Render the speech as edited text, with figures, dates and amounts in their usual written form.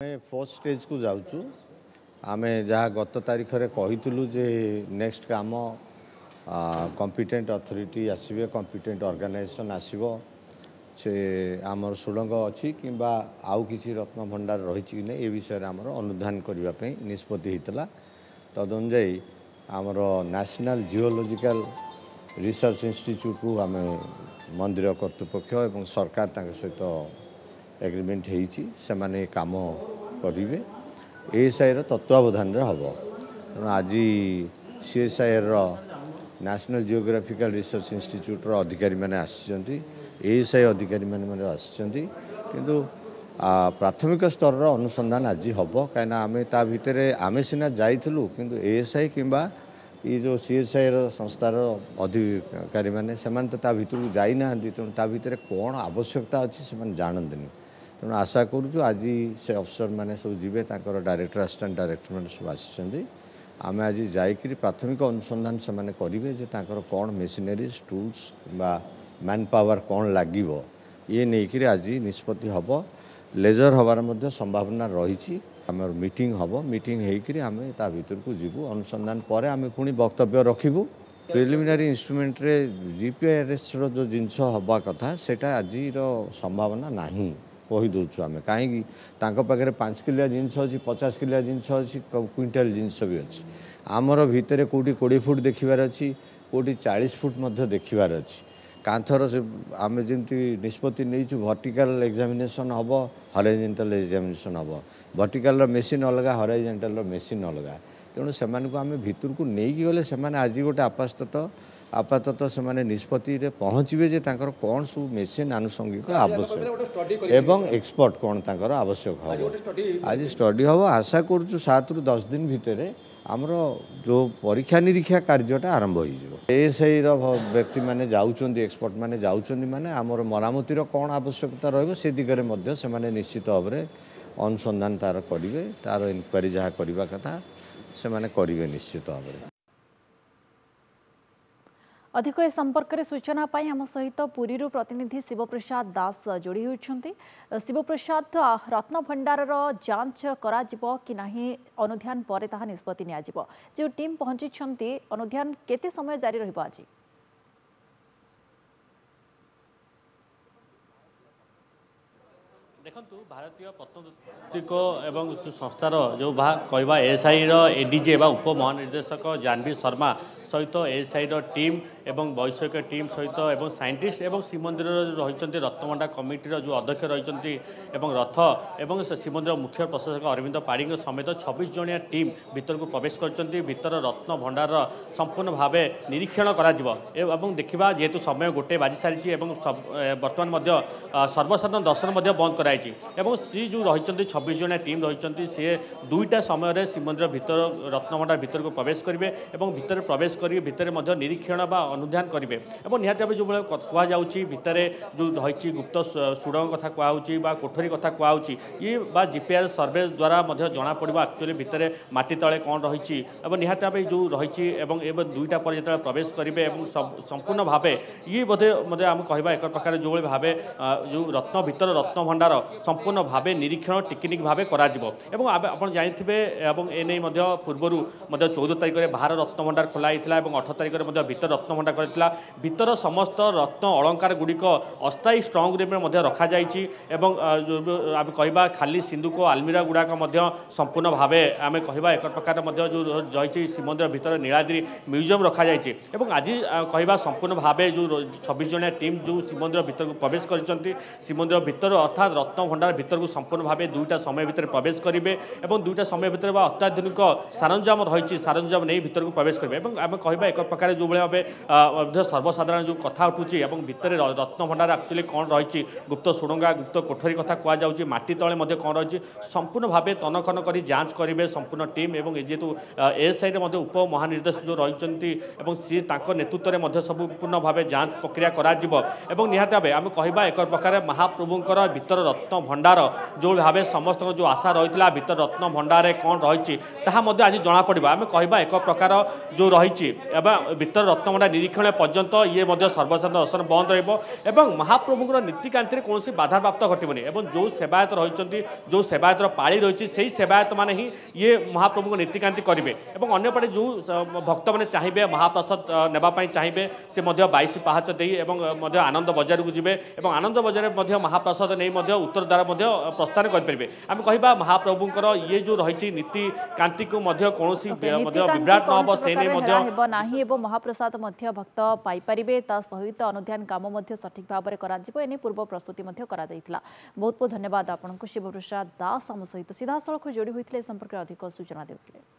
Fourth stage को जाऊँ आम जहाँ गत तारीख में कहीलु जे नेक्स्ट काम कॉम्पिटेंट अथॉरिटी आसवे कॉम्पिटेंट ऑर्गेनाइजेशन आसव से आमर सुड़ंग अच्छी कि आउ कि रत्न भंडार रही कि नहीं ये विषय में आमर अनुधान करने निष्पत्ति होता तदनुजाई आमर नेशनल जियोलॉजिकल रिसर्च इंस्टीट्यूट को आम मंदिर कर्तृपक्ष और सरकार सहित एग्रीमेंट होने काम करेंगे एएसआई तत्वावधान हम तेणु आज CSI national geographical research institute अधिकारी मैंने आसी एएसआई अधिकारी मैंने आसी किंतु प्राथमिक स्तर अनुसंधान आज हम कहीं आम ता भितर आम सीना जाइलु किंतु एएसआई किंबा ये जो सीएसआई संस्थार अधिकारी मैंने तो ता भितर जाइना तेणु ता भितर कौन आवश्यकता अच्छी से जानते तेणु आशा करूँ आज से अफसर मैंने सब जी डायरेक्टर असिस्टेंट डायरेक्टर मैंने सब आसी आम आज जाकि प्राथमिक अनुसंधान से मैंने करेंगे कौन मेसिनरीज टूल्स मैन पावर कौन लगे ये नहीं आज निष्पत्ति हम लेजर हबार संभावना रही आम मीटिंग हम मीटिंग होकर आम ता भर को जीवु अनुसंधान पर आम पुणी वक्तव्य रखू प्रिलिमिनारी इंस्ट्रूमेंट रे जीपीआरएस जो जिनस हवा कथा सेटा आज संभावना नहीं कहीदे आम कहीं पाखे 5 किलिया जिनस अच्छी 50 किलिया जिनस अच्छी क्विंटाल जिनस भी अच्छी आमर भितर कौटी 20 फुट देखार अच्छी कौटी 40 फुट देखार अच्छी कांथर से आम जमी निष्पत्ति नहीं वर्टिकल एग्जामिनेशन हम हॉरिजॉन्टल एग्जामिनेशन हम वर्टिकल मेसीन अलग हॉरिजॉन्टल मेसीन अलग तेणु से आम भितर को लेकिन गले से आज गोटे आपातत से निष्पत्ति पहुँचे जे कौन सब मेसीन आनुषंगिक आवश्यक एवं एक्सपर्ट कौन तांकर आवश्यक हम आज स्टडी हम आशा करूँ 7 ରୁ 10 दिन भितर आमर जो परीक्षा निरीक्षा कार्यटा आरंभ होएसआई व्यक्ति मैंने जाऊँच एक्सपर्ट मैंने जाऊँच माने आमर मरामतिर कौन आवश्यकता रही दिगरे से निश्चित भाव में अनुसंधान तार करेंगे तार इनक्वारी जहाँ करवा कथा से माने करेंगे निश्चित भाव में। अधिक ए संपर्क में सूचना पाई आम सहित पुरी प्रतिनिधि शिवप्रसाद दास जोड़ी होती। शिवप्रसाद रत्न भंडार जांच करा कि नहीं अनुध्यान पर ताहा निष्पत्ति नियाजिबो जो टीम पहुंची अनुध्यान केते समय जारी रहिबो आज देखु भारतीय प्रत्नतात्विक एवं संस्थार जो कहवा एएसआई एडीजी उप महानिर्देशक जानवी शर्मा सहित एएसआई टीम एवं वैषयिक टीम सहित एवं साइंटिस्ट एवं श्रीमंदिर रही रत्नभंडार कमिटीर जो अध्यक्ष रही रथ एवं श्रीमंदिर मुख्य प्रशासक अरविंद पाड़ी समेत 26 जनिया टीम भीतर को प्रवेश कर रत्न भंडार संपूर्ण भाव निरीक्षण कर देखा जेहेतु समय 1 बाजी सारी बर्तमान सर्वसाधारण दर्शन बंद कराई सी जो रही 26 जनिया टीम रही सी 2टा समय श्रीमंदिर भीतर रत्नभंडार भीतर को प्रवेश करेंगे भीतर प्रवेश कर भीतर निरीक्षण बा अनुध्यान करेंगे निहत भाव जो कहुच्छी भितर जो रही गुप्त सुड़ंग कथा कहुच्छी कोठरी कथा कहुच्छी ये जीपीआर सर्वे द्वारा जना पड़ा एक्चुअली भितर माटी तले कौन रही निहत भाव जो रही 2टा पर जो प्रवेश करेंगे संपूर्ण भाव ये बोधे मतलब आम कह एक प्रकार जो भाव जो रत्न भीतर रत्न भंडार संपूर्ण भाव निरीक्षण टेक्निक भाव कर जानते एने पूर्वर 14 तारिख में बाहर रत्न भंडार खोलाई 18 तारिख में भीतर रत्न भंडार कर भीतर समस्त रत्न अलंकार गुड़िक अस्थायी स्ट्रंग रूम में रखा आम कह खाली सिंधुक आलमीरा गुड़ाक संपूर्ण भाव आम कह एक प्रकार जो रही श्रीमंदिर भीतर नीलाद्री म्यूजियम रखा आज कह संपूर्ण भाव जो 26 जनिया टीम जो श्रीमंदिर भीतर को प्रवेश कर श्रीमंदिर भीतर अर्थात रत्न भंडार भीतर को संपूर्ण भाव 2टा समय भीतर प्रवेश करेंगे 2टा समय भीतर अत्याधुनिक सारंजाम रही सारंजाम नहीं भीतर को प्रवेश करेंगे आम कह एक प्रकार जो भाव सर्वसाधारण जो कथा उठुची भितर रत्न भंडार एक्चुअली कौन रही गुप्त सुड़ंगा गुप्त कोठरी कथा कहुच्छी माटी तले कौन रही संपूर्ण भाव तनखन कर जांच करेंगे संपूर्ण टीम एवं जेहेतु एएसआई उप महानिर्देशक जो रही सी नेतृत्व में संपूर्ण भाव जांच प्रक्रिया कर निहत भाव आम कह एक प्रकार महाप्रभुंर भीतर रत्न भंडार जो भाव समस्त जो आशा रही भीतर रत्न भंडार कौन रही आज जना पड़ा आम कह एक प्रकार जो रही रही भितर रत्नभंडार निरीक्षण पर्यंत ये सर्वसाधारण दर्शन बंद रहा महाप्रभुर नीतिकांति कौन बाधाप्राप्त घटबनी जो सेवायत रही जो सेवायतर पाड़ी रही से सेवायत मैंने ही ये महाप्रभु नीतिकांति करेंगे और अंपटे जो भक्त मैंने चाहिए महाप्रसाद नापी चाहिए से 22 पाहाच दे आनंद बजार को जी आनंद बजार महाप्रसाद नहीं उत्तर द्वारा प्रस्थान करेंगे आम कह महाप्रभुंर ये जो रही नीतिकांति को कौन विभ्राट न हे से नहीं महाप्रसाद भक्त पाइपर ता सहित अनुध्यान काम सठिक भाव में पूर्व प्रस्तुति बहुत बहुत धन्यवाद आपको शिवप्रसाद दास आम सहित सीधा सड़क जोड़ी होते संपर्क अधिक सूचना देते।